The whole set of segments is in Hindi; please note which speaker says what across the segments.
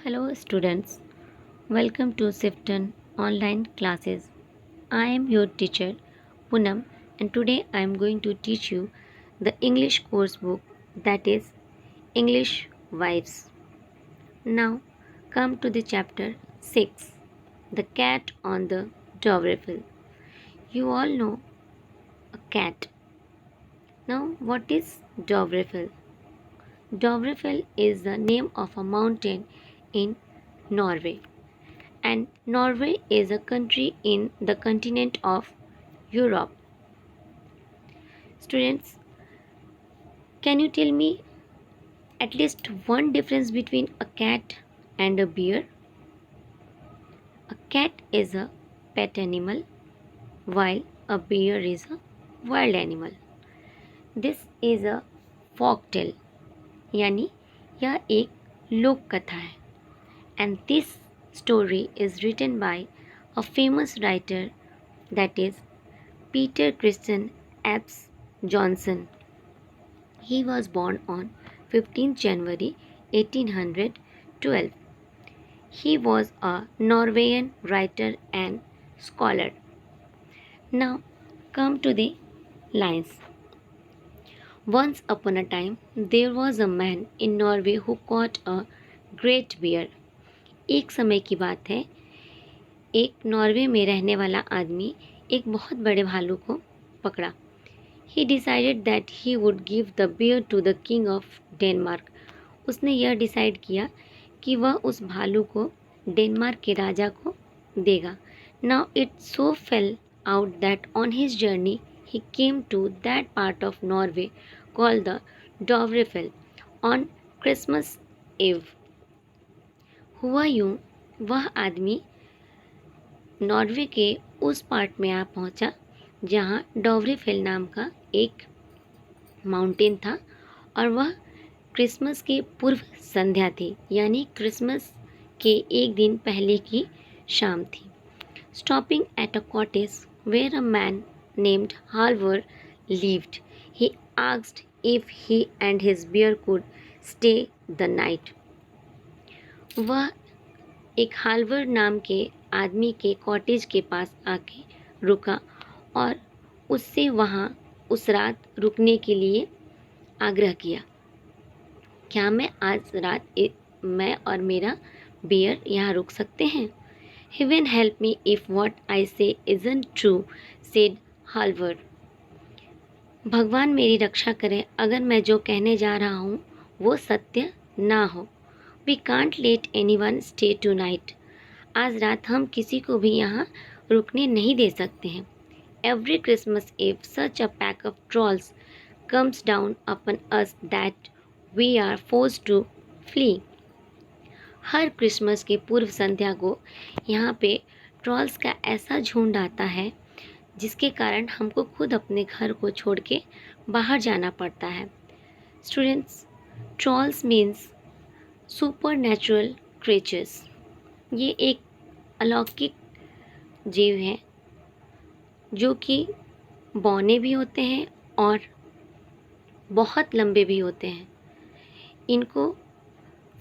Speaker 1: Hello students, welcome to Sifton online classes. I am your teacher Poonam and today I am going to teach you the English course book, that is English Vibes. Now come to the chapter 6, The Cat on the Dovrefell. You all know a cat. Now what is Dovrefell? Dovrefell is the name of a mountain in Norway. And Norway is a country in the continent of Europe. Students, can you tell me at least one difference between a cat and a bear? A cat is a pet animal while a bear is a wild animal. This is a folk tale, यानी यह एक लोक कथा है. And this story is written by a famous writer, that is Peter Christian Abs Johnson. He was born on 15th January 1812. He was a Norwegian writer and scholar. Now come to the lines. Once upon a time there was a man in Norway who caught a great bear. एक समय की बात है, एक नॉर्वे में रहने वाला आदमी एक बहुत बड़े भालू को पकड़ा. He decided that he would give the bear to the king of Denmark. उसने यह डिसाइड किया कि वह उस भालू को डेनमार्क के राजा को देगा. Now it so fell out that on his journey he came to that part of Norway called the Dovrefell on Christmas Eve. हुआ यूं, वह आदमी नॉर्वे के उस पार्ट में आ पहुंचा जहां डोवरेफेल नाम का एक माउंटेन था और वह क्रिसमस के पूर्व संध्या थी, यानी क्रिसमस के एक दिन पहले की शाम थी. Stopping at a cottage where a man named Halvor lived, he asked if he and his bear could stay the night. वह एक हाल्वर नाम के आदमी के कॉटेज के पास आके रुका और उससे वहाँ उस रात रुकने के लिए आग्रह किया. क्या मैं आज रात मैं और मेरा बियर यहाँ रुक सकते हैं? Heaven help me if what I say isn't true, said हाल्वर. भगवान मेरी रक्षा करे अगर मैं जो कहने जा रहा हूँ वो सत्य ना हो. We can't let anyone stay tonight. आज रात हम किसी को भी यहाँ रुकने नहीं दे सकते हैं. Every Christmas Eve, such a pack of trolls comes down upon us that we are forced to flee. Her Christmas के पूर्व संध्या को यहाँ पे ट्रॉल्स का ऐसा झुंड आता है जिसके कारण हमको खुद अपने घर को छोड़ के बाहर जाना पड़ता है. Students, trolls means super natural creatures. ये एक अलौकिक जीव हैं जो कि बौने भी होते हैं और बहुत लंबे भी होते हैं. इनको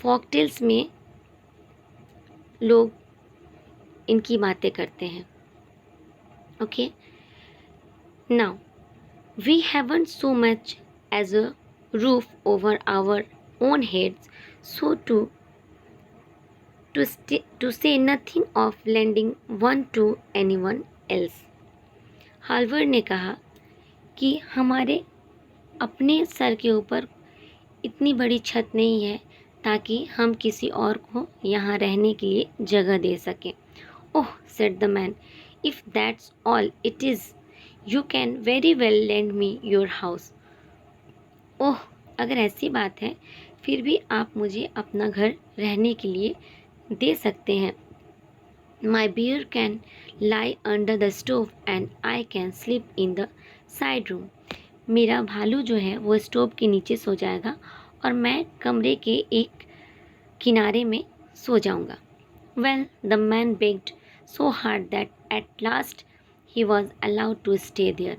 Speaker 1: फॉकटेल्स में लोग इनकी बातें करते हैं. Okay, now we haven't so much as a roof over our own heads, so to say nothing of lending one to anyone else. हाल्वर ने कहा कि हमारे अपने सर के ऊपर इतनी बड़ी छत नहीं है ताकि हम किसी और को यहाँ रहने के लिए जगह दे सकें. ओह, said the man, if that's all it is, you can very well lend me your house. ओह, अगर ऐसी बात है फिर भी आप मुझे अपना घर रहने के लिए दे सकते हैं. My bear can lie under the stove and I can sleep in the side room. मेरा भालू जो है वो स्टोव के नीचे सो जाएगा और मैं कमरे के एक किनारे में सो जाऊंगा. Well, the man begged so hard that at last he was allowed to stay there.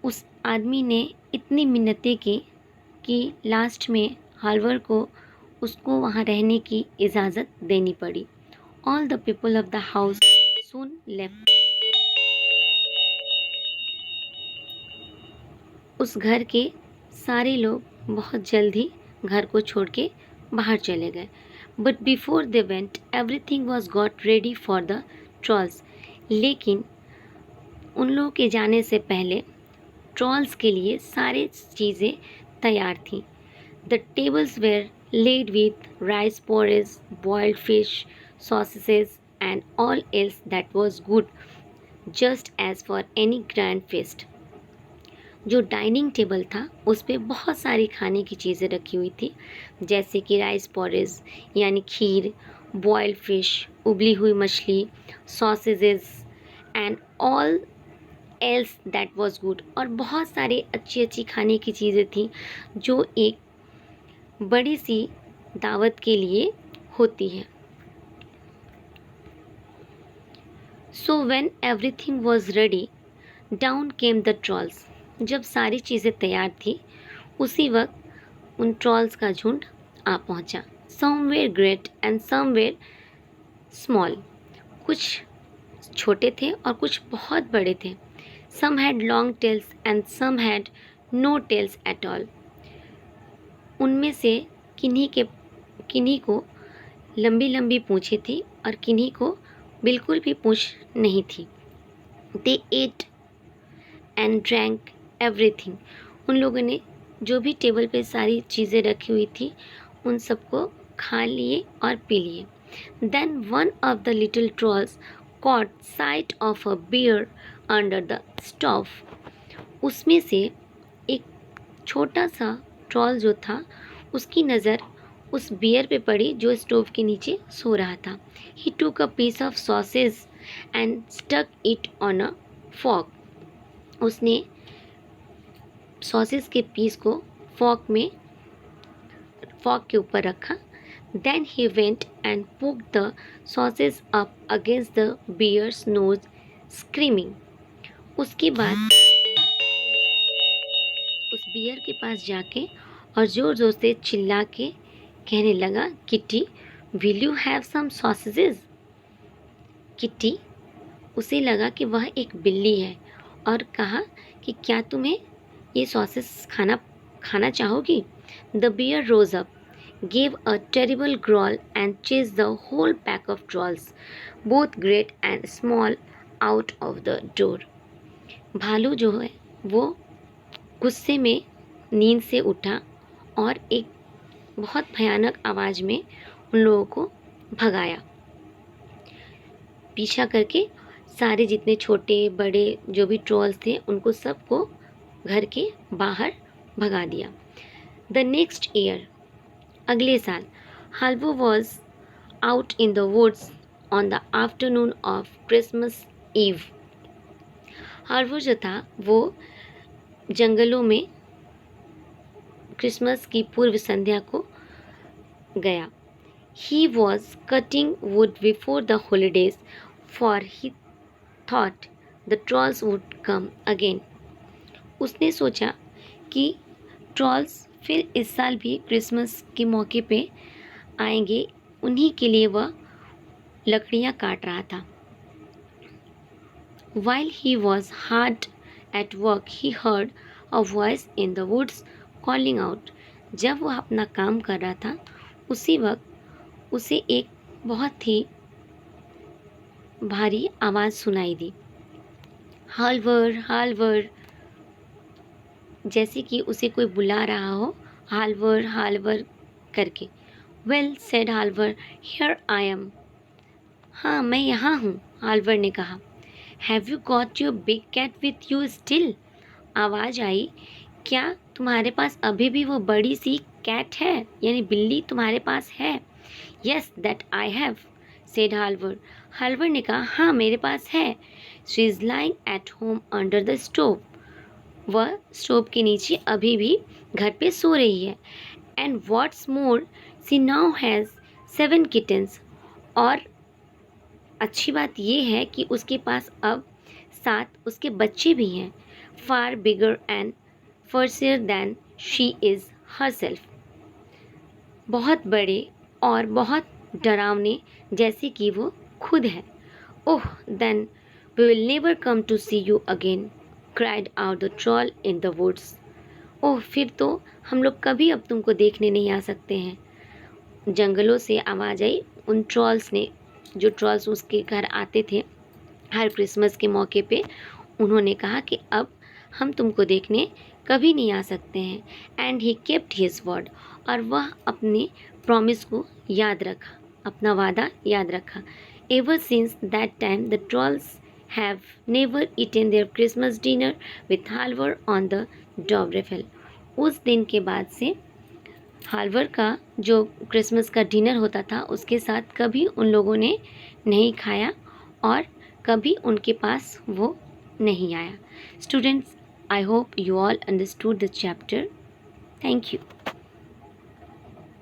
Speaker 1: उस आदमी ने इतनी मिन्नतें की कि लास्ट में हाल्वर को उसको वहाँ रहने की इजाज़त देनी पड़ी। All the people of the house soon left. उस घर के सारे लोग बहुत जल्द ही घर को छोड़ के बाहर चले गए। But before they went everything was got ready for the trolls. लेकिन उन लोगों के जाने से पहले ट्रॉल्स के लिए सारी चीज़ें तैयार थीं। The tables were laid with rice porridge, boiled fish, sausages, and all else that was good, just as for any grand feast. जो डाइनिंग टेबल था उस पे बहुत सारी खाने की चीज़ें रखी हुई थी, जैसे कि राइस पॉरेज यानी खीर, बॉइल्ड फिश उबली हुई मछली, sausages and all else that was good, और बहुत सारी अच्छी अच्छी खाने की चीज़ें थी जो एक बड़ी सी दावत के लिए होती है। So when everything was ready down came the trolls. जब सारी चीज़ें तैयार थी उसी वक्त उन ट्रॉल्स का झुंड आ पहुंचा। Some were great and some were small. कुछ छोटे थे और कुछ बहुत बड़े थे। Some had long tails and some had no tails at all. उनमें से किन्हीं को लंबी लंबी पूँछें थी और किन्हीं को बिल्कुल भी पूँछ नहीं थी। दे एट एंड ड्रैंक एवरीथिंग। उन लोगों ने जो भी टेबल पे सारी चीज़ें रखी हुई थी उन सबको खा लिए और पी लिए। Then one of the little trolls caught sight of a bear under the stove. उसमें से एक छोटा सा ट्रॉल जो था उसकी नज़र उस बियर पे पड़ी जो स्टोव के नीचे सो रहा था। He took a piece of sausage and stuck it on a fork. उसने सॉसेज के पीस को फॉर्क के ऊपर रखा। Then he went and poked the sausage up against the bear's nose screaming. उसके बाद उस बियर के पास जाके और ज़ोर ज़ोर से चिल्ला के कहने लगा, Kitty will you have some sausages. Kitty, उसे लगा कि वह एक बिल्ली है और कहा कि क्या तुम्हें ये सॉसेस खाना चाहोगी। The bear rose up, gave a terrible growl and chased the whole pack of trolls, both great and small, out of the door. भालू जो है वो गुस्से में नींद से उठा और एक बहुत भयानक आवाज़ में उन लोगों को भगाया। पीछा करके सारे जितने छोटे बड़े जो भी ट्रॉल्स थे उनको सबको घर के बाहर भगा दिया। द नेक्स्ट ईयर, अगले साल, Halvor was out in the woods on the afternoon of Christmas Eve. Halvor जो था वो जंगलों में क्रिसमस की पूर्व संध्या को गया। He was cutting wood before the holidays for he thought the trolls would come again. उसने सोचा कि ट्रॉल्स फिर इस साल भी क्रिसमस के मौके पे आएंगे, उन्हीं के लिए वह लकड़ियाँ काट रहा था। While he was hard at work, he heard a voice in the woods calling out. जब वह अपना काम कर रहा था उसी वक्त उसे एक बहुत ही भारी आवाज़ सुनाई दी, हाल्वर हाल्वर, जैसे कि उसे कोई बुला रहा हो, हाल्वर हाल्वर करके। Well said Halvor, here I am. हाँ, मैं यहाँ हूँ, हाल्वर ने कहा। Have you got your big cat with you still? आवाज़ आई, क्या तुम्हारे पास अभी भी वो बड़ी सी कैट है, यानी बिल्ली तुम्हारे पास है? Yes that I have, said Halvor. Halvor ने कहा, हाँ मेरे पास है। She is lying at home under the stove. वह स्टोव के नीचे अभी भी घर पे सो रही है। And what's more, she now has 7 kittens. और अच्छी बात यह है कि उसके पास अब 7 उसके बच्चे भी हैं। Far bigger and furrier than she is herself. बहुत बड़े और बहुत डरावने, जैसे कि वो खुद है। Oh, then we will never come to see you again, cried out the troll in the woods. ओह, फिर तो हम लोग कभी अब तुमको देखने नहीं आ सकते हैं। जंगलों से आवाज़ आई उन ट्रॉल्स ने, जो ट्रॉल्स उसके घर आते थे हर क्रिसमस के मौके पे। उन्होंने कहा कि अब हम तुमको देखने कभी नहीं आ सकते हैं। And he kept his word, और वह अपने प्रॉमिस को याद रखा, अपना वादा याद रखा। Ever since that time the trolls have never eaten their Christmas dinner with Halvor on the Dovrefell. उस दिन के बाद से हालवर का जो क्रिसमस का डिनर होता था उसके साथ कभी उन लोगों ने नहीं खाया और कभी उनके पास वो नहीं आया। Students, I hope you all understood the chapter. Thank you.